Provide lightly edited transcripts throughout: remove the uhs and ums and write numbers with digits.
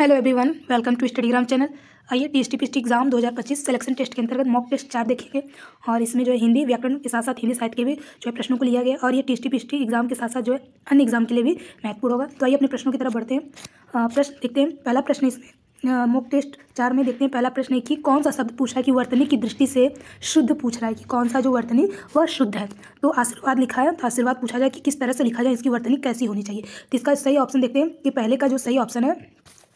Hello everyone, welcome to Studygram channel. आइए TSPSC exam 2025 selection test के अंतर्गत mock test 4 देखेंगे और इसमें जो है हिंदी व्याकरण के साथ साथ हिंदी साहित्य के भी जो है प्रश्नों को लिया गया और ये टीएसटीपीएससी एग्जाम के साथ साथ जो है अन्य एग्जाम के लिए भी महत्वपूर्ण होगा। तो आइए अपने प्रश्नों की तरफ बढ़ते हैं। प्रश्न देखते हैं। पहला प्रश्न इसमें मॉक टेस्ट 4 में देखते हैं। पहला प्रश्न है कि कौन सा शब्द पूछा है कि वर्तनी की दृष्टि से शुद्ध पूछ रहा है कि कौन सा जो वर्तनी वह शुद्ध है। तो आशीर्वाद लिखा है, तो आशीर्वाद पूछा जाए कि किस तरह से लिखा जाए, इसकी वर्तनी कैसी होनी चाहिए। तो इसका सही ऑप्शन देखते हैं कि पहले का जो सही ऑप्शन है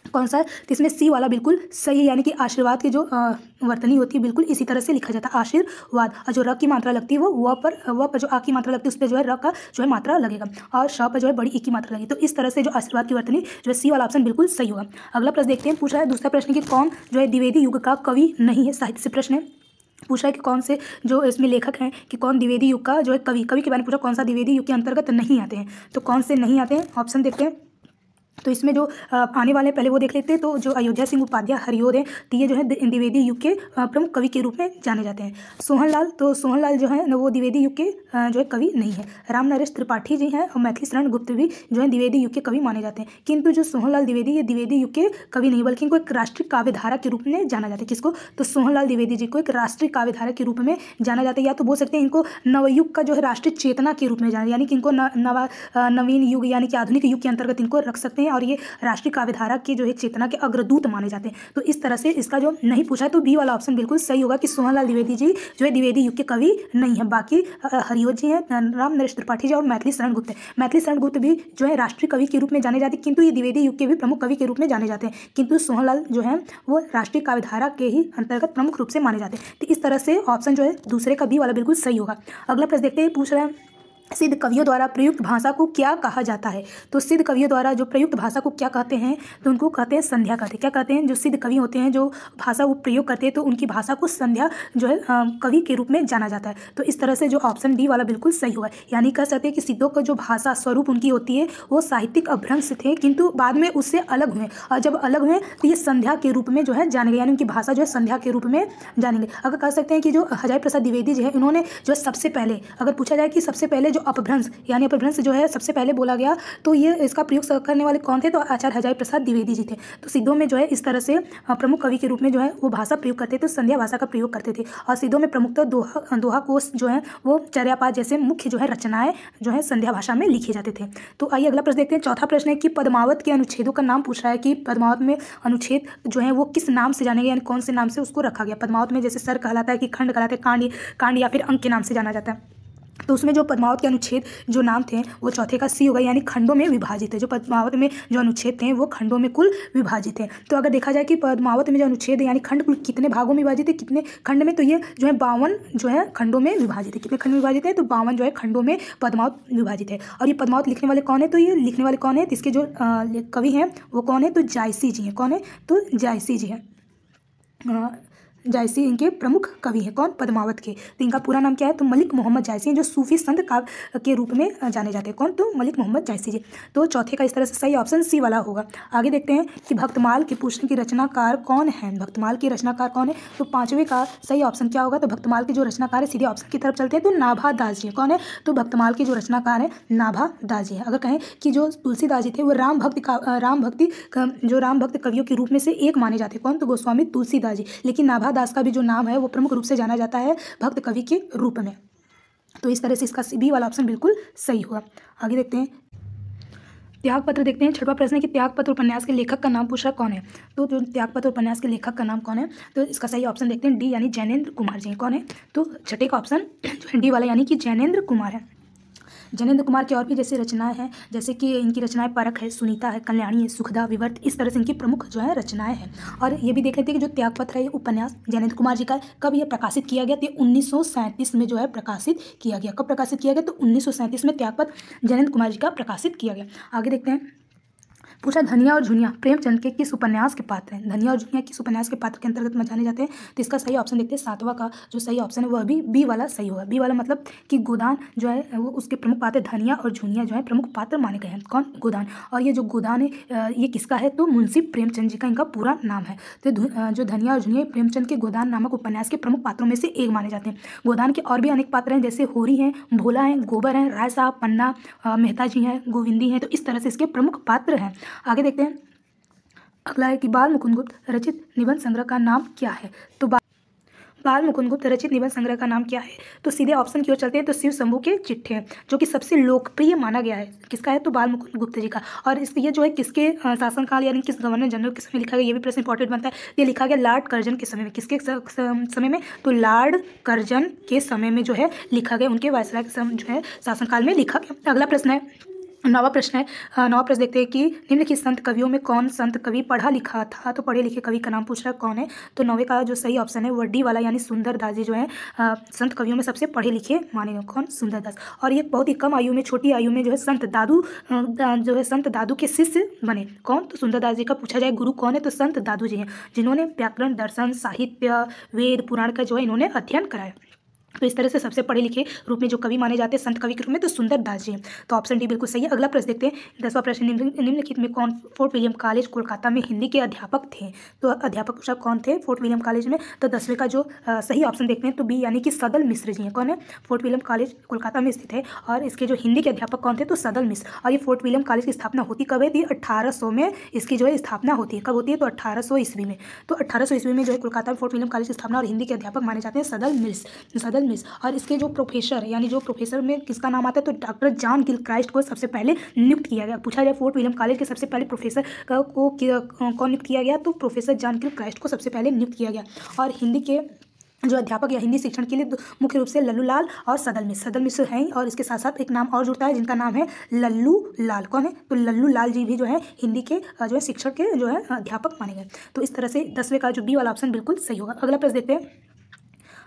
कौन सा है, तो इसमें सी वाला बिल्कुल सही है, यानी कि आशीर्वाद की जो वर्तनी होती है बिल्कुल इसी तरह से लिखा जाता है आशीर्वाद। और जो र की मात्रा लगती है वो व पर जो आ की मात्रा लगती है उस पर जो है र का जो है मात्रा लगेगा और श पर जो है बड़ी ई की मात्रा लगेगी। तो इस तरह से जो आशीर्वाद की वर्तनी जो है सी वाला ऑप्शन बिल्कुल सही होगा। अगला प्रश्न देखते हैं। पूछा है दूसरा प्रश्न कि कौन जो है द्विवेदी युग का कवि नहीं है। साहित्य से प्रश्न है, पूछा है कि कौन से जो इसमें लेखक हैं कि कौन द्विवेदी युग का जो है कवि के बारे में पूछा, कौन सा द्विवेदी युग के अंतर्गत नहीं आते हैं। तो कौन से नहीं आते हैं ऑप्शन देखते हैं। तो इसमें जो आने वाले पहले वो देख लेते हैं। तो जो अयोध्या सिंह उपाध्याय हरिओद हैं तो ये जो है द्विवेदी युग के प्रमुख कवि के रूप में जाने जाते हैं। सोहनलाल, तो सोहनलाल जो है वो द्विवेदी युग के जो है कवि नहीं है। राम नरेश त्रिपाठी जी हैं और मैथिली शरण गुप्त भी जो है द्विवेदी युग के कवि माने जाते हैं। किंतु जो सोहनलाल द्विवेदी ये द्विवेदी युग के कवि नहीं बल्कि इनको एक राष्ट्रीय काव्यधारा के रूप में जाना जाता है। किसको? तो सोहनलाल द्विवेदी जी को एक राष्ट्रीय काव्यधारा के रूप में जाना जाता है, या तो बोल सकते हैं इनको नवयुग का जो है राष्ट्रीय चेतना के रूप में जाना, यानी कि इनको नवीन युग यानी कि आधुनिक युग के अंतर्गत इनको रख सकते हैं और ये राष्ट्रीय काव्यधारा के जो है चेतना के अग्रदूत माने जाते हैं। तो इस तरह से इसका जो नहीं पूछा है तो बी वाला ऑप्शन बिल्कुल सही होगा कि सोहनलाल द्विवेदी जी जो है द्विवेदी युग के कवि नहीं है। बाकी हरिओद जी हैं, राम नरेश त्रिपाठी जी और मैथिली शरण गुप्त है। मैथिली शरण गुप्त भी जो है राष्ट्रीय कवि के रूप में जाने जाते हैं, किंतु ये द्विवेदी युग के भी प्रमुख कवि के रूप में जाने जाते हैं। किंतु सोहनलाल जो है वो राष्ट्रीय काव्यधारा के ही अंतर्गत प्रमुख रूप से माने जाते हैं। तो इस तरह से ऑप्शन जो है दूसरे का बी वाला बिल्कुल सही होगा। अगला प्रश्न देखते हैं। पूछ रहे हैं सिद्ध कवियों द्वारा प्रयुक्त भाषा को क्या कहा जाता है। तो सिद्ध कवियों द्वारा जो प्रयुक्त भाषा को क्या कहते हैं, तो उनको कहते हैं संध्या कहते हैं। क्या कहते हैं? जो सिद्ध कवि होते हैं जो भाषा वो प्रयोग करते हैं तो उनकी भाषा को संध्या जो है कवि के रूप में जाना जाता है। तो इस तरह से जो ऑप्शन डी वाला बिल्कुल सही होगा, यानी कह सकते हैं कि सिद्धों का जो भाषा स्वरूप उनकी होती है वो साहित्यिक अभ्रंश थे, किंतु बाद में उससे अलग हुए और जब अलग हुए तो ये संध्या के रूप में जो है जानेंगे, यानी उनकी भाषा जो है संध्या के रूप में जानेंगे। अगर कह सकते हैं कि जो हजारी प्रसाद द्विवेदी जी है इन्होंने जो सबसे पहले अगर पूछा जाए कि सबसे पहले जो अपभ्रंश यानी अपभ्रंश जो है सबसे पहले बोला गया तो ये इसका प्रयोग करने वाले कौन थे, तो आचार्य हजारी प्रसाद द्विवेदी जी थे। तो सिद्धों में जो है इस तरह से प्रमुख कवि के रूप में जो है वो भाषा प्रयोग करते थे, तो संध्या भाषा का प्रयोग करते थे। और सिद्धों में प्रमुखतः दोहा कोश जो है वो चर्यापात जैसे मुख्य जो है रचनाएं जो है संध्या भाषा में लिखे जाते थे। तो आइए अगला प्रश्न देखते हैं। चौथा प्रश्न है कि पद्मावत के अनुच्छेदों का नाम पूछ रहा है कि पद्मावत में अनुच्छेद जो है वो किस नाम से जानेंगे, यानी कौन से नाम से उसको रखा गया। पद्मावत में जैसे सर कहलाता है कि खंड कहलाते हैं, कांड या फिर अंक के नाम से जाना जाता है। तो उसमें जो पद्मावत के अनुच्छेद जो नाम थे वो चौथे का सी होगा, यानी खंडों में विभाजित है। जो पद्मावत में जो अनुच्छेद थे वो खंडों में कुल विभाजित है। तो अगर देखा जाए कि पद्मावत में जो अनुच्छेद है यानी खंड कुल कितने भागों में विभाजित है, कितने खंड में, तो ये जो है 52 जो है खंडों में विभाजित है। कितने खंड में विभाजित है, तो 52 जो है खंडों में पद्मावत विभाजित है। और ये पद्मावत लिखने वाले कौन है, तो ये लिखने वाले कौन है, इसके जो कवि हैं वो कौन है, तो जायसी जी हैं। कौन है, तो जायसी जी हैं। जायसी इनके प्रमुख कवि हैं। कौन? पद्मावत के। तो इनका पूरा नाम क्या है, तो मलिक मोहम्मद जायसी हैं, जो सूफी संत काव्य के रूप में जाने जाते हैं। कौन? तो मलिक मोहम्मद जायसी जी। तो चौथे का इस तरह से सही ऑप्शन सी वाला होगा। आगे देखते हैं कि भक्तमाल के प्रश्न की रचनाकार कौन है। भक्तमाल के रचनाकार कौन है, तो पांचवें का सही ऑप्शन क्या होगा, तो भक्तमाल के जो रचनाकार है सीधे ऑप्शन की तरफ चलते हैं तो नाभा दास जी है। कौन है, तो भक्तमाल के जो रचनाकार है नाभा दास जी है। अगर कहें कि जो तुलसीदास जी थे वो राम भक्त कवियों के रूप में से एक माने जाते हैं। कौन? तो गोस्वामी तुलसीदास जी। लेकिन नाभा दास का भी जो नाम है वो प्रमुख रूप से जाना जाता है भक्त कवि के रूप में। तो इस तरह से इसका बी वाला ऑप्शन बिल्कुल सही होगा। आगे देखते हैं त्यागपत्र देखते हैं। छठवां प्रश्न है कि त्यागपत्र उपन्यास के लेखक का नाम पूछा कौन है। तो जो त्यागपत्र उपन्यास के लेखक का नाम कौन है, तो इसका सही ऑप्शन देखते हैं डी, यानी जैनेन्द्र कुमार जी। कौन है, तो छठे का ऑप्शन जो है डी वाला, यानी कि जैनेन्द्र कुमार है। जैनेन्द्र कुमार की और भी जैसे रचनाएं हैं, जैसे कि इनकी रचनाएं परख है, सुनीता है, कल्याणी है, सुखदा, विवर्त, इस तरह से इनकी प्रमुख जो है रचनाएं हैं। और ये भी देख लेते हैं कि जो त्यागपत्र है ये उपन्यास जैनेन्द्र कुमार जी का है। कब ये प्रकाशित किया गया, तो 1937 में जो है प्रकाशित किया गया। कब प्रकाशित किया गया, तो 1937 में त्यागपत्र जैनेन्द्र कुमार जी का प्रकाशित किया गया। आगे देखते हैं। पूछा धनिया और झुनिया प्रेमचंद के किस उपन्यास के पात्र हैं। धनिया और झुनिया किस उपन्यास के पात्र के अंतर्गत में जाने जाते हैं, तो इसका सही ऑप्शन देखते हैं। सातवां का जो सही ऑप्शन है वह भी बी वाला सही होगा। बी वाला मतलब कि गोदान जो है वो उसके प्रमुख पात्र धनिया और झुनिया जो है प्रमुख पात्र माने गए हैं। कौन? गोदान। और ये जो गोदान है ये किसका है, तो मुंशी प्रेमचंद जी का इनका पूरा नाम है। तो जो धनिया और झुनिया प्रेमचंद के गोदान नामक उपन्यास के प्रमुख पात्रों में से एक माने जाते हैं। गोदान के और भी अनेक पात्र हैं, जैसे होरी हैं, भोला हैं, गोबर हैं, राय साहब, पन्ना, मेहता जी हैं, गोविंदी हैं। तो इस तरह से इसके प्रमुख पात्र हैं। आगे देखते हैं। अगला है कि बाल मुकुंद गुप्त रचित निबंध संग्रह का नाम क्या है। तो बाल मुकुंद गुप्त रचित निबंध संग्रह का नाम क्या है। तो सीधे ऑप्शन की ओर चलते हैं तो शिव शंभू के चिट्ठे हैं, जो कि सबसे लोकप्रिय माना गया है। किसका है, तो बाल मुकुंद गुप्त जी का। और ये जो है किसके शासनकाल यानी किस गवर्नर जनरल के समय लिखा गया, ये भी प्रश्न इंपॉर्टेंट बनता है। ये लिखा गया लॉर्ड कर्जन के समय में। किसके समय में, तो लॉर्ड कर्जन के समय में जो है लिखा गया, उनके वायसराय के समय जो है शासनकाल में लिखा गया। अगला प्रश्न है, नवा प्रश्न है। नवा प्रश्न देखते हैं कि निम्नलिखित संत कवियों में कौन संत कवि पढ़ा लिखा था। तो पढ़े लिखे कवि का नाम पूछ रहा है कौन है। तो नौवे का जो सही ऑप्शन है वो डी वाला यानी सुंदरदास जी जो है संत कवियों में सबसे पढ़े लिखे माने गए। कौन, सुंदरदास। और ये बहुत ही कम आयु में, छोटी आयु में जो है संत दादू के शिष्य बने। कौन, तो सुंदरदास जी का पूछा जाए गुरु कौन है, तो संत दादू जी हैं, जिन्होंने व्याकरण, दर्शन, साहित्य, वेद, पुराण का जो है इन्होंने अध्ययन कराया। तो इस तरह से सबसे पढ़े लिखे रूप में जो कवि माने जाते हैं संत कवि के रूप में, तो सुंदरदास जी हैं। तो ऑप्शन डी बिल्कुल सही है। अगला प्रश्न देखते हैं, 10वां प्रश्न, निम्नलिखित में कौन फोर्ट विलियम कॉलेज कोलकाता में हिंदी के अध्यापक थे। तो अध्यापक पूछा कौन थे फोर्ट विलियम कॉलेज में। तो 10वें का जो सही ऑप्शन देखते हैं तो बी यानी कि सदल मिश्र जी हैं। कौन है, फोर्ट विलियम कॉलेज कोलकाता में स्थित है और इसके जो हिंदी के अध्यापक कौन थे, तो सदल मिश्र। और ये फोर्ट विलियम कॉलेज की स्थापना होती कब है, 1800 में इसकी जो है स्थापना होती है। कब होती है, तो 1800 ईस्वी में। तो 1800 ईस्वी में जो है कोलकाता में फोर्ट विलियम कॉलेज की स्थापना, और हिंदी के अध्यापक माने जाते हैं सदल मिश्र। और इसके जो प्रोफेसर यानी जो प्रोफेसर में किसका नाम आता है, तो डॉक्टर जॉन गिलक्राइस्ट को सबसे पहले नियुक्त किया गया। पूछा जाए फोर्ट विलियम कॉलेज के सबसे पहले प्रोफेसर को कौन नियुक्त किया गया, तो प्रोफेसर जॉन गिलक्राइस्ट को सबसे पहले नियुक्त किया गया। और हिंदी के जो अध्यापक या हिंदी शिक्षण के लिए मुख्य रूप से लल्लू लाल और सदल मिश्र हैं। और इसके साथ साथ एक नाम और जुड़ता है जिनका नाम है लल्लू लाल। कौन है, तो लल्लू लाल जी भी जो है हिंदी के जो है शिक्षण के जो है अध्यापक माने गए। तो इस तरह से 10वें का जो बी वाला ऑप्शन बिल्कुल सही होगा। अगला प्रश्न देखते हैं।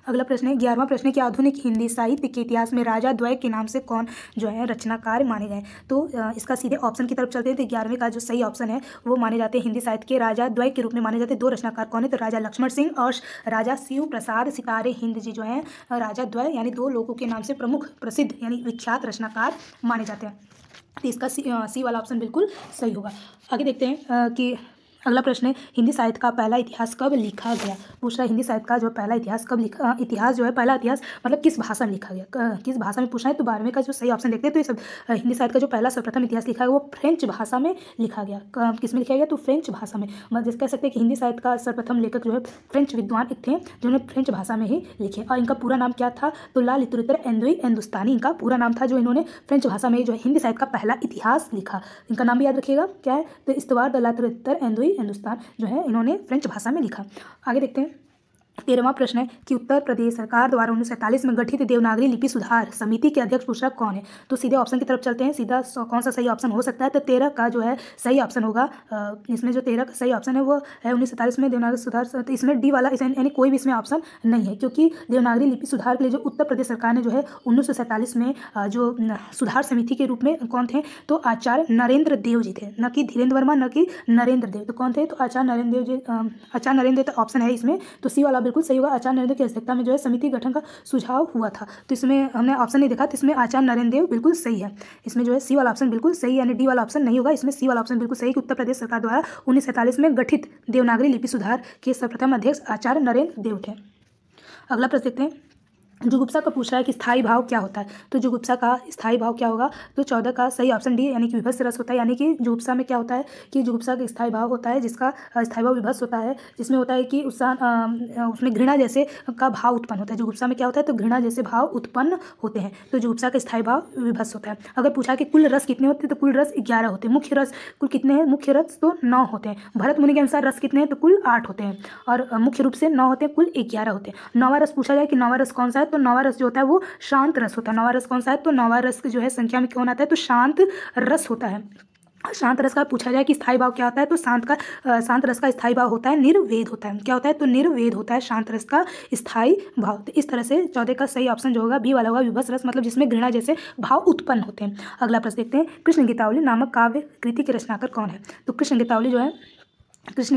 अगला प्रश्न है 11वां प्रश्न है कि आधुनिक हिंदी साहित्य के इतिहास में राजा द्वय के नाम से कौन जो है रचनाकार माने गए। तो इसका सीधे ऑप्शन की तरफ चलते हैं। तो 11वें का जो सही ऑप्शन है वो माने जाते हैं हिंदी साहित्य के राजा द्वय के रूप में माने जाते हैं। 2 रचनाकार कौन है, तो राजा लक्ष्मण सिंह और राजा शिव प्रसाद सितारे हिंद जी जो है राजा द्वय यानी 2 लोगों के नाम से प्रमुख, प्रसिद्ध यानी विख्यात रचनाकार माने जाते हैं। तो इसका सी वाला ऑप्शन बिल्कुल सही होगा। आगे देखते हैं कि अगला प्रश्न है हिंदी साहित्य का पहला इतिहास कब लिखा गया। पूछ रहा है हिंदी साहित्य का जो पहला इतिहास कब लिखा, इतिहास जो है पहला इतिहास मतलब किस भाषा में लिखा गया, किस भाषा में पूछना है। तो 12वें का जो सही ऑप्शन देखते हैं तो ये सब हिंदी साहित्य का जो पहला सर्वप्रथम इतिहास लिखा गया वो फ्रेंच भाषा में लिखा गया। किस में लिखा गया, तो फ्रेंच भाषा में। मतलब कह सकते हैं कि हिंदी साहित्य का सर्वप्रथम लेखक जो है फ्रेंच विद्वान एक थे जिन्होंने फ्रेंच भाषा में ही लिखे। और इनका पूरा नाम क्या था, तो ला लिटरेचर एंदुई हिंदुस्तानी इनका पूरा नाम था, जो इन्होंने फ्रेंच भाषा में जो है हिंदी साहित्य का पहला इतिहास लिखा। इनका नाम भी याद रखिएगा क्या है, तो इस्तवार द लिटरेचर एंदुई हिंदुस्तान जो है इन्होंने फ्रेंच भाषा में लिखा। आगे देखते हैं 13वां प्रश्न है कि उत्तर प्रदेश सरकार द्वारा 1947 में गठित देवनागरी लिपि सुधार समिति के अध्यक्ष पूछ रहा कौन है। तो सीधे ऑप्शन की तरफ चलते हैं। सीधा कौन सा सही ऑप्शन हो सकता है, तो 13 का जो है सही ऑप्शन होगा। इसमें जो 13 का सही ऑप्शन है वो है 1947 में देवनागरी सुधार। तो इसमें डी वाला यानी कोई भी इसमें ऑप्शन नहीं है, क्योंकि देवनागरी लिपि सुधार के लिए जो उत्तर प्रदेश सरकार ने जो है 1947 में जो सुधार समिति के रूप में कौन थे, तो आचार्य नरेंद्र देव जी थे, न कि धीरेन्द्र वर्मा, न कि नरेंद्र देव। तो कौन थे, तो आचार्य नरेंद्र देव जी। आचार्य नरेंद्र देव ऑप्शन है इसमें, तो सी वाला बिल्कुल सही होगा। आचार्य नरेंद्र की अध्यक्षता में जो है समिति गठन का सुझाव हुआ था। तो इसमें हमने ऑप्शन नहीं देखा, तो इसमें आचार्य नरेंद्र देव बिल्कुल सही है। इसमें जो है सी वाला ऑप्शन बिल्कुल सही यानी डी वाला ऑप्शन नहीं होगा। इसमें सी वाला ऑप्शन बिल्कुल सही कि उत्तर प्रदेश सरकार द्वारा 1947 में गठित देवनागरी लिपि सुधार के सर्वप्रथम अध्यक्ष आचार्य नरेंद्र देव थे। अगला प्रश्न देखते हैं। जुगुप्सा का पूछ रहा है कि स्थायी भाव क्या होता है। तो जुगुप्सा का स्थायी भाव क्या होगा, तो 14 का सही ऑप्शन डी यानी कि विभत्स रस होता है। यानी कि जुगुप्सा में क्या होता है कि जुगुप्सा का स्थायी भाव होता है जिसका स्थायी भाव विभत्स होता है, जिसमें होता है कि उसमें घृणा जैसे का भाव उत्पन्न होता है। जुगुप्सा में क्या होता है, तो घृणा जैसे भाव उत्पन्न होते हैं। तो जुगुप्सा का स्थायी भाव विभत्स होता है। अगर पूछा कि कुल रस कितने होते हैं, तो कुल रस 11 होते हैं। मुख्य रस कुल कितने हैं, मुख्य रस तो 9 होते हैं। भरत मुनि के अनुसार रस कितने हैं, तो कुल 8 होते हैं और मुख्य रूप से 9 होते हैं, कुल 11 होते हैं। 9वां रस पूछा जाए कि 9वां रस कौन सा है, तो 9वां रस जो होता है वो शांत रस होता है। 9वां रस कौन सा है, तो 9वां रस जो है संख्या में कौन आता है, तो शांत रस होता है। शांत रस का पूछा जाए कि स्थायी भाव क्या होता है, तो शांत रस का स्थायी भाव होता है निर्वेद होता है। क्या होता है, तो निर्वेद होता है शांत रस का स्थायी भाव। तो इस तरह से 14 का सही ऑप्शन जो होगा बी वाला होगा, विभत्स रस मतलब जिसमें घृणा जैसे भाव उत्पन्न होते हैं। अगला प्रश्न देखते हैं। कृष्ण गीतावली नामक काव्य कृति के रचनाकार कौन है। तो कृष्ण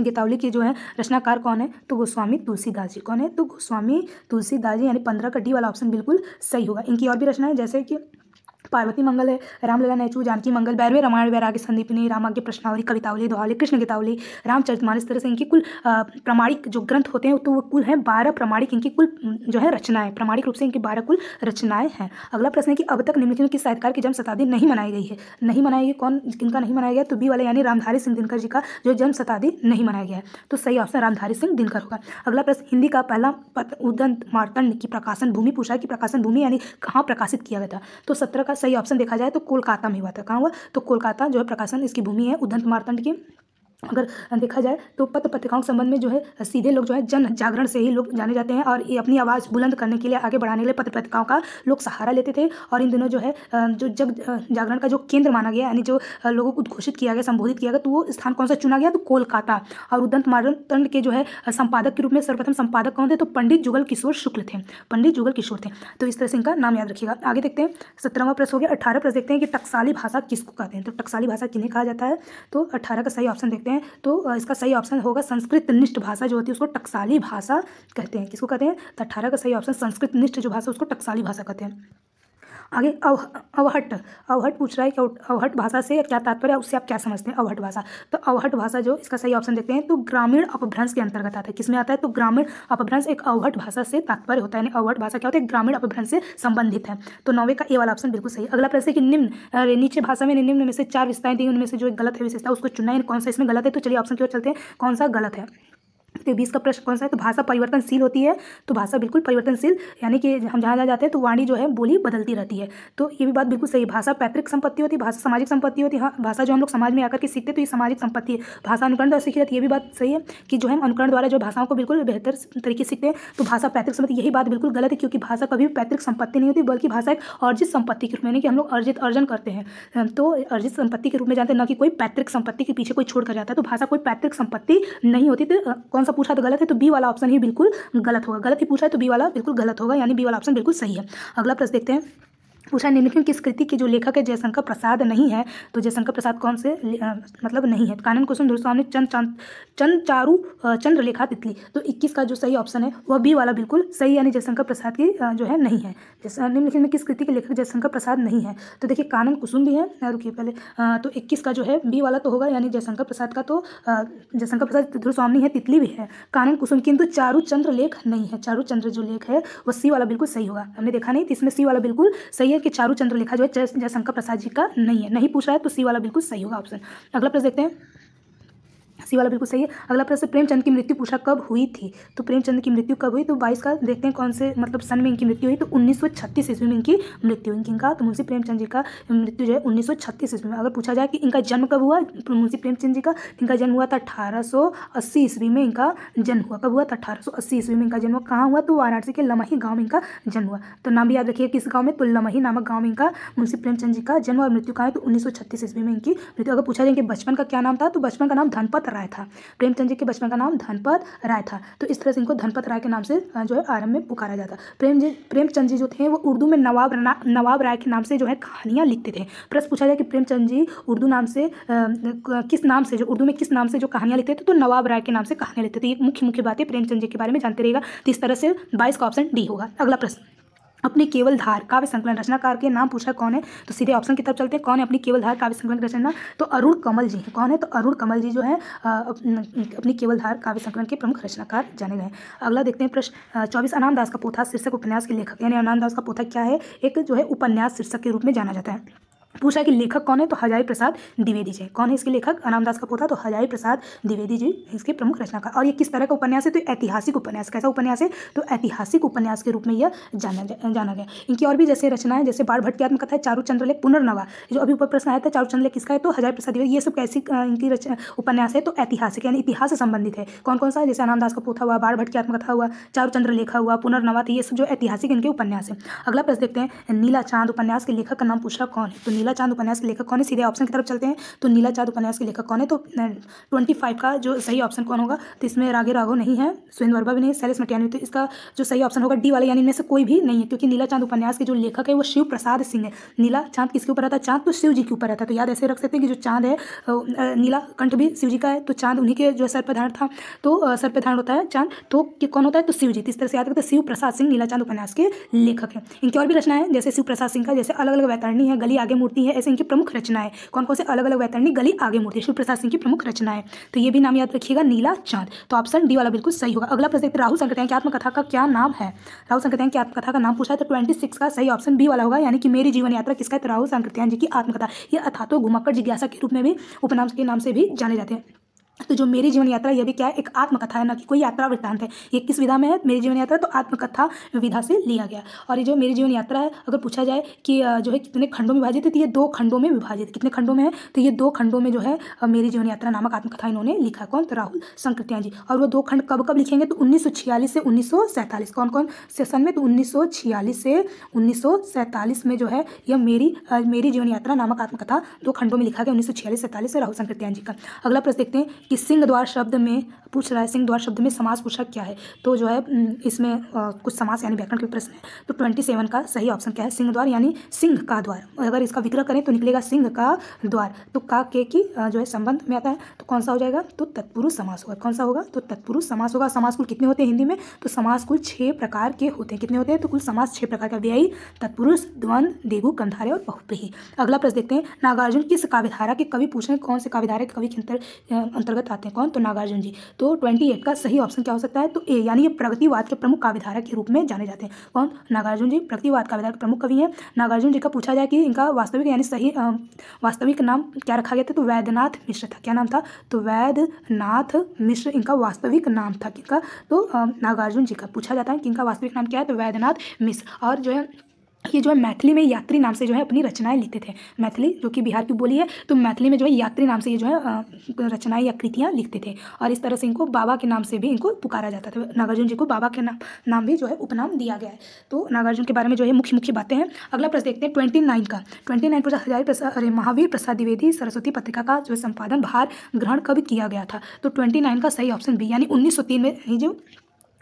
गीतावली के जो है रचनाकार कौन है, तो गोस्वामी तुलसीदास जी। कौन है, तो गोस्वामी तुलसीदास जी यानी 15 का डी वाला ऑप्शन बिल्कुल सही होगा। इनकी और भी रचना है जैसे कि पार्वती मंगल है, रामलला नेचू, जानकी मंगल, बैरवे रामायण, वैराग्य संदीपिनी, रामाज्ञ प्रश्नावली, कवितावली, दोहावली, कृष्ण गीतावली, रामचरितमानस। इस तरह से इनकी कुल प्रमाणिक जो ग्रंथ होते हैं तो वो कुल हैं 12 प्रमाणिक इनकी कुल जो है रचनाएं, प्रमाणिक रूप से इनकी 12 कुल रचनाएं हैं। अगला प्रश्न है कि अब तक निम्नलिखित किस साहित्यकार की जन्म शताब्दी नहीं मनाई गई है। नहीं मनाई गई, कौन किनका नहीं मनाया गया, तो बी वाले यानी रामधारी सिंह दिनकर जी का जो जन्म शताब्दी नहीं मनाया गया है, तो सही ऑप्शन रामधारी सिंह दिनकर होगा। अगला प्रश्न, हिंदी का पहला पत्र उदंत मार्तंड की प्रकाशन भूमि पूछा है कि प्रकाशन भूमि यानी कहाँ प्रकाशित किया गया था, तो 17 का सही ऑप्शन देखा जाए तो कोलकाता में हुआ था। कहाँ हुआ, तो कोलकाता जो है प्रकाशन इसकी भूमि है उदंत मार्तंड की। अगर देखा जाए तो पत्र पत्रिकाओं के संबंध में जो है सीधे लोग जो है जन जागरण से ही लोग जाने जाते हैं और ये अपनी आवाज़ बुलंद करने के लिए, आगे बढ़ाने के लिए पत्र पत्रिकाओं का लोग सहारा लेते थे। और इन दिनों जो है जो जग जागरण का जो केंद्र माना गया यानी जो लोगों को उद्घोषित किया गया, संबोधित किया गया, तो वो स्थान कौन सा चुना गया, तो कोलकाता। और उदंत मार्तंड के जो है संपादक के रूप में सर्वप्रथम संपादक कौन थे, तो पंडित जुगल किशोर शुक्ल थे, पंडित जुगल किशोर थे। तो इस तरह से इनका नाम याद रखिएगा। आगे देखते हैं 17वां प्रश्न हो गया। 18 प्रश्न देखते हैं कि टकसाली भाषा किसको कहते हैं, तो टकसाली भाषा किन्हें कहा जाता है, तो 18 का सही ऑप्शन देखते हैं, तो इसका सही ऑप्शन होगा संस्कृत निष्ठ भाषा जो होती है उसको टकसाली भाषा कहते हैं। किसको कहते हैं, तो 18 का सही ऑप्शन संस्कृत निष्ठ जो भाषा उसको टकसाली भाषा कहते हैं। आगे अवहट पूछ रहा है कि अवहट भाषा से क्या तात्पर्य है, उससे आप क्या समझते हैं अवहट भाषा, तो अवहट भाषा जो इसका सही ऑप्शन देखते हैं तो ग्रामीण अपभ्रंश के अंतर्गत आता है। किसमें आता है, तो ग्रामीण अपभ्रंश एक अवहट भाषा से तात्पर्य होता है, यानी अवहट भाषा क्या होता है, ग्रामीण अपभ्रंश से संबंधित है। तो 9वें का ए वाला ऑप्शन बिल्कुल सही है। अगला प्रश्न है कि निम्न नीचे भाषा में निम्न में से 4 विशेषताएं दी, उनमें से जो एक गलत है विशेषता उसको चुनना है, कौन सा इसमें गलत है, तो चलिए ऑप्शन की ओर चलते हैं, कौन सा गलत है। तो 20 का प्रश्न कौन सा है, तो भाषा परिवर्तनशील होती है, तो भाषा बिल्कुल परिवर्तनशील, यानी कि हम जहाँ जहाँ जाते हैं तो वाणी जो है बोली बदलती रहती है, तो ये भी बात बिल्कुल सही है। भाषा पैतृक संपत्ति होती है, भाषा सामाजिक संपत्ति होती है। हाँ, भाषा जो हम लोग समाज में आकर के सीखते हैं तो ये सामाजिक संपत्ति है। भाषा अनुकरण द्वारा सीखी जाती है, ये भी बात सही है कि जो हम अनुकरण द्वारा जो भाषाओं को बिल्कुल बेहतर तरीके से सीखते हैं, तो भाषा पैतृक संपत्ति, यही बात बिल्कुल गलत है, क्योंकि भाषा कभी भी पैतृक संपत्ति नहीं होती, बल्कि भाषा एक अर्जित संपत्ति के रूप में, यानी कि हम लोग अर्जन करते हैं, तो अर्जित संपत्ति के रूप में जानते हैं, न कि कोई पैतृक संपत्ति के पीछे कोई छोड़ कर जाता है। तो भाषा कोई पैतृक संपत्ति नहीं होती। तो कौन सा पूछा तो गलत है, तो बी वाला ऑप्शन ही बिल्कुल गलत होगा। गलत ही पूछा है तो बी वाला बिल्कुल गलत होगा, यानी बी वाला ऑप्शन बिल्कुल सही है। अगला प्रश्न देखते हैं। पूछा निम्नलिखित किस कृति के जो लेखक है जयशंकर प्रसाद नहीं है, तो जयशंकर प्रसाद कौन से मतलब नहीं है, कानन कुसुम धुरस्वामी चारू चंद्रलेखा तितली, तो 21 का जो सही ऑप्शन है वह बी वाला बिल्कुल सही, यानी जयशंकर प्रसाद की जो है नहीं है। निम्नलिखित में किस कृति के लेखक जयशंकर प्रसाद नहीं है, तो देखिए कानन कुसुम भी है, रुकिए पहले, तो 21 का जो है बी वाला तो होगा, यानी जयशंकर प्रसाद का तो जयशंकर प्रसाद धुरस्वामी है, तितली भी है, कानन कुसुम, किंतु चारू चंद्रलेख नहीं है। चारू चंद्र जो लेख है वह सी वाला बिल्कुल सही होगा, हमने देखा नहीं, तो इसमें सी वाला बिल्कुल सही है कि चारू चंद्र लेखा जो है जयशंकर प्रसाद जी का नहीं है, नहीं पूछ रहा है, तो सी वाला बिल्कुल सही होगा ऑप्शन। अगला प्रश्न देखते हैं, सी वाला बिल्कुल सही है। अगला प्रश्न, प्रेमचंद की मृत्यु पूछा कब हुई थी, तो प्रेमचंद की मृत्यु कब हुई, तो 22 का देखते हैं कौन से मतलब सन में इनकी मृत्यु हुई, तो 1936 ईस्वी में इनकी मृत्यु हुई। इनका तो मुंशी प्रेमचंद जी का मृत्यु जो है 1936 ईस्वी में। अगर पूछा जाए कि इनका जन्म कब हुआ, मुंशी प्रेमचंद जी का, इनका जन्म हुआ था 1880 ईस्वी में इनका जन्म हुआ। कब हुआ था, 1880 ईस्वी में इनका जन्म हुआ। कहाँ हुआ, तो वाराणसी के लमही गाँव में इनका जन्म हुआ। तो नाम भी याद रखिए किस गाँव में, तो लमही नामक गाँव में इनका मुंशी प्रेमचंद जी का जन्म और मृत्यु कहाँ है, तो 1936 ईस्वी में इनकी मृत्यु। अगर पूछा जाए कि बचपन का क्या नाम था, तो बचपन का नाम धनपत राय था। प्रेमचंद जी के बचपन का नाम धनपत राय था, तो इस तरह से इनको धनपत राय के नाम से जो है आरंभ में पुकारा जाता। प्रेमचंद जी जो थे वो उर्दू में नवाब राय के नाम से जो है कहानियाँ लिखते थे। प्रश्न पूछा जाए कि प्रेमचंद जी उर्दू नाम से किस नाम से, जो उर्दू में किस नाम से जो कहानियाँ लिखते थे, तो नवाब राय के नाम से कहानियाँ लिखते थे। ये मुख्य बातें प्रेमचंद जी के बारे में जानते रहेगा, तो इस तरह से 22 का ऑप्शन डी होगा। अगला प्रश्न, अपनी केवलधार काव्य संकलन रचनाकार के नाम पूछा कौन है, तो सीधे ऑप्शन की तरफ चलते हैं। कौन है अपनी केवलधार काव्य संकलन की रचना, तो अरुण कमल जी हैं। कौन है, तो अरुण कमल जी जो है अपनी केवलधार काव्य संकलन के प्रमुख रचनाकार जाने गए। अगला देखते हैं प्रश्न 24, अनाम दास का पोथा शीर्षक उपन्यास के लेखक, यानी अनाम दास का पोथा क्या है, एक जो है उपन्यास शीर्षक के रूप में जाना जाता है। पूछा कि लेखक कौन है, तो हजारी प्रसाद द्विवेदी जी। कौन है इसके लेखक, अनाम दास का पोथा, तो हजारी प्रसाद द्विवेदी जी इसके प्रमुख रचनाकार। और ये किस तरह का उपन्यास है, तो ऐतिहासिक उपन्यास। कैसा उपन्यास है, तो ऐतिहासिक उपन्यास के रूप में यह जाना गया। इनकी और भी जैसे रचनाएं, जैसे बाण भट्ट की आत्मकथा है, चारू चंद्रलेख, पुनर्नवा, जो अभी ऊपर प्रश्न आया था चारू चंद्रलेख किसका है, तो हजारी प्रसाद द्विवेदी। ये सब कैसी इनकी उपन्यास है, तो ऐतिहासिक, यानी इतिहास से संबंधित है। कौन कौन सा है, जैसे अनाम दास का पोथा हुआ, बाण भट्ट की आत्मकथा हुआ, चारू चंद्रलेखा हुआ, पुनर्नवा, ये सब जो ऐतिहासिक इनके उपन्यास है। अगला प्रश्न देखते हैं, नीला चांद उपन्यास के लेखक का नाम पूछा कौन है, तो नीला नीला चांद उपन्यास के लेखक कौन है? सीधे ऑप्शन की तरफ चलते हैं। तो नीला चांद उपन्यास के लेखक कौन है? तो 25 का जो सही ऑप्शन कौन होगा? तो इसमें रागे राघव नहीं है, सुरेंद्र वर्मा भी नहीं, शैलेश मटियानी। तो इसका जो सही ऑप्शन होगा डी वाला, यानी इनमें से कोई भी नहीं है, क्योंकि नीला चांद उपन्यास के जो लेखक है वो शिव प्रसाद सिंह है। नीला चांद किसके ऊपर रहता है? चांद तो शिव जी के ऊपर रहता है। तो याद ऐसे रख सकते हैं कि जो चांद है, नीला कंठ भी शिव जी का है, तो चांद उन्हीं के जो सर पर धारण था, तो सर पर धारण होता है चांद, तो कौन होता है? तो शिव जी। इस तरह से याद रखते हैं, शिव प्रसाद सिंह नीला चांद उपन्यास के लेखक हैं। इनकी और भी रचना है, जैसे शिव प्रसाद सिंह का जैसे अलग अलग वैतरणी है, गली आगे मूर्ति है, ऐसे इनकी प्रमुख रचनाएं। कौन कौन से अलग अलग वैतरणी, गली आगे मूर्ति, शिव प्रसाद सिंह की प्रमुख रचनाएं। तो ये भी नाम याद रखिएगा, नीला चांद। तो ऑप्शन डी वाला बिल्कुल सही होगा। अगला प्रश्न देखते हैं, राहुल संकटैया की आत्मकथा का क्या नाम है? राहुल संकटैया की आत्मकथा का नाम पूछा है, तो 26 का सही ऑप्शन बी वाला होगा, यानी कि मेरी जीवन यात्रा किसका है? तो राहुल संकटैया जी की आत्मकथा। ये अथातो घुमक्कड़ जिज्ञासा के रूप में भी, उपनाम के नाम से भी जाने जाते हैं। तो जो मेरी जीवन यात्रा, यह भी क्या है? एक आत्मकथा है, ना कि कोई यात्रा वृत्तांत है। ये किस विधा में है? मेरी जीवन यात्रा, तो आत्मकथा विधा से लिया गया। और ये जो मेरी जीवन यात्रा है, अगर पूछा जाए कि जो है कितने खंडों में विभाजित है, तो ये 2 खंडों में विभाजित। कितने खंडों में है? तो ये 2 खंडों में जो है मेरी जीवन यात्रा नामक आत्मकथा इन्होंने लिखा। कौन? तो राहुल संकटैया जी। और वो 2 खंड कब कब लिखेंगे? तो 1946 से 1947। कौन कौन सेशन में? तो 1946 से 1947 में जो है यह मेरी जीवन यात्रा नामक आत्मकथा 2 खंडों में लिखा गया, 1946-47 से, राहुल संकटैया जी का। अगला प्रश्न देखते हैं कि सिंह द्वार शब्द में पूछ रहा है, सिंह द्वार शब्द में समास पूछा क्या है? तो जो है इसमें कुछ समास यानी व्याकरण के प्रश्न है। तो 27 का सही ऑप्शन क्या है? सिंह द्वार, यानी सिंह का द्वार। अगर इसका विग्रह करें तो निकलेगा सिंह का द्वार। तो का के की जो है संबंध में आता है, तो कौन सा हो जाएगा? तो तत्पुरुष समास होगा। कौन सा होगा? तो तत्पुरुष समास होगा। समास कुल कितने होते हैं हिंदी में? तो समास कुल 6 प्रकार के होते हैं। कितने होते हैं? तो कुल समास 6 प्रकार का, व्ययी, तत्पुरुष, द्वंद्व, द्विगु, गंधारय और बहुव्रीहि। अगला प्रश्न देखते हैं, नागार्जुन किस काव्यधारा के कवि पूछ रहे हैं? कौन से काव्यधारा के कवि के अंतर्गत आते हैं? कौन? तो नागार्जुन जी। तो 28 का सही ऑप्शन क्या हो सकता है? तो ए, यानी ये प्रगतिवाद के प्रमुख काव्यधारा के रूप में जाने जाते हैं। कौन? नागार्जुन जी प्रगतिवाद काव्यधारा के प्रमुख कवि हैं। नागार्जुन जी का पूछा जाए कि इनका वास्तविक यानी सही वास्तविक नाम क्या रखा गया था? तो वैद्यनाथ मिश्र था। क्या नाम था? तो वैद्यनाथ मिश्र इनका वास्तविक नाम था। किसका? तो नागार्जुन जी का पूछा जाता है कि इनका वास्तविक नाम क्या है? तो वैद्यनाथ मिश्र। और जो है ये जो है मैथिली में यात्री नाम से जो है अपनी रचनाएं लिखते थे। मैथिली जो कि बिहार की बोली है, तो मैथिली में जो है यात्री नाम से ये जो है रचनाएं या कृतियाँ लिखते थे। और इस तरह से इनको बाबा के नाम से भी इनको पुकारा जाता था। नागार्जुन जी को बाबा के नाम भी जो है उपनाम दिया गया है। तो नागार्जुन के बारे में जो है मुख्य मुख्य बातें हैं। अगला प्रश्न देखते हैं 29 का। 29 पर महावीर प्रसाद द्विवेदी सरस्वती पत्रिका का जो संपादन भार ग्रहण कब किया गया था? तो 29 का सही ऑप्शन बी, यानी 1903 में ही, जो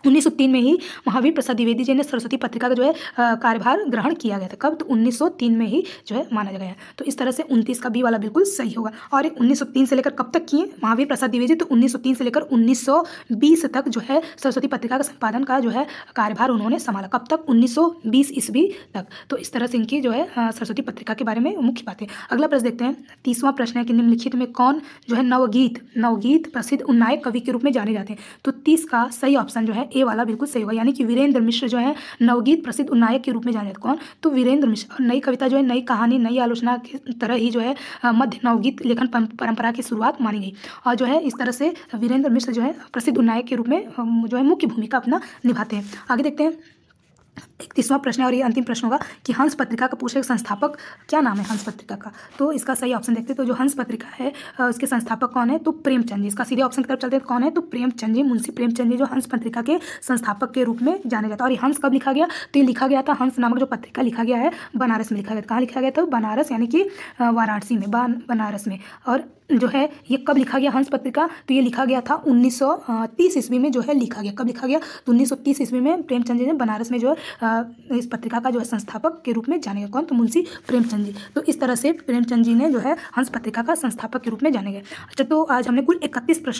1903 में ही महावीर प्रसाद द्विवेदी जी ने सरस्वती पत्रिका का जो है कार्यभार ग्रहण किया गया था। कब? तो 1903 में ही जो है माना गया है। तो इस तरह से 29 का बी वाला बिल्कुल सही होगा। और 1903 से लेकर कब तक किए महावीर प्रसाद द्विवेदी? तो 1903 से लेकर 1920 तक जो है सरस्वती पत्रिका का संपादन का जो है कार्यभार उन्होंने संभाला। कब तक? 1920 ईस्वी तक। तो इस तरह से इनकी जो है सरस्वती पत्रिका के बारे में मुख्य बातें। अगला प्रश्न देखते हैं, 30वां प्रश्न है कि निम्नलिखित में कौन जो है नवगीत प्रसिद्ध उन्नायक कवि के रूप में जाने जाते हैं? तो 30 का सही ऑप्शन जो है ए वाला बिल्कुल सही होगा, यानी कि वीरेंद्र मिश्र जो है नवगीत प्रसिद्ध उन्नायक के रूप में जाने जाते। कौन? तो वीरेंद्र मिश्र। और नई कविता जो है नई कहानी नई आलोचना की तरह ही जो है मध्य नवगीत लेखन परंपरा की शुरुआत मानी गई। और जो है इस तरह से वीरेंद्र मिश्र जो है प्रसिद्ध उन्नायक के रूप में जो है मुख्य भूमिका अपना निभाते हैं। आगे देखते हैं, 31वां प्रश्न है और ये अंतिम प्रश्न होगा कि हंस पत्रिका का पूछे संस्थापक क्या नाम है? हंस पत्रिका का। तो इसका सही ऑप्शन देखते हैं। तो जो हंस पत्रिका है उसके संस्थापक कौन है? तो प्रेमचंद जी। इसका सीधे ऑप्शन की तरफ चलते हैं, कौन है? तो प्रेमचंद जी, मुंशी प्रेमचंद जी जो हंस पत्रिका के संस्थापक के रूप में जाने जाता है। और ये हंस कब लिखा गया? तो ये लिखा गया था, हंस नामक जो पत्रिका लिखा गया है बनारस में लिखा गया। कहाँ लिखा गया था? बनारस, यानी कि वाराणसी में, बनारस में। और जो है ये कब लिखा गया हंस पत्रिका? तो ये लिखा गया था 1930 ईस्वी में जो है लिखा गया। कब लिखा गया? तो 1930 ईस्वी में प्रेमचंद जी ने बनारस में जो है इस पत्रिका का जो है संस्थापक के रूप में जाने गए। कौन? तो मुंशी प्रेमचंद जी। तो इस तरह से प्रेमचंद जी ने जो है हंस पत्रिका का संस्थापक के रूप में जाने गए। अच्छा, तो आज हमने कुल 31 प्रश्न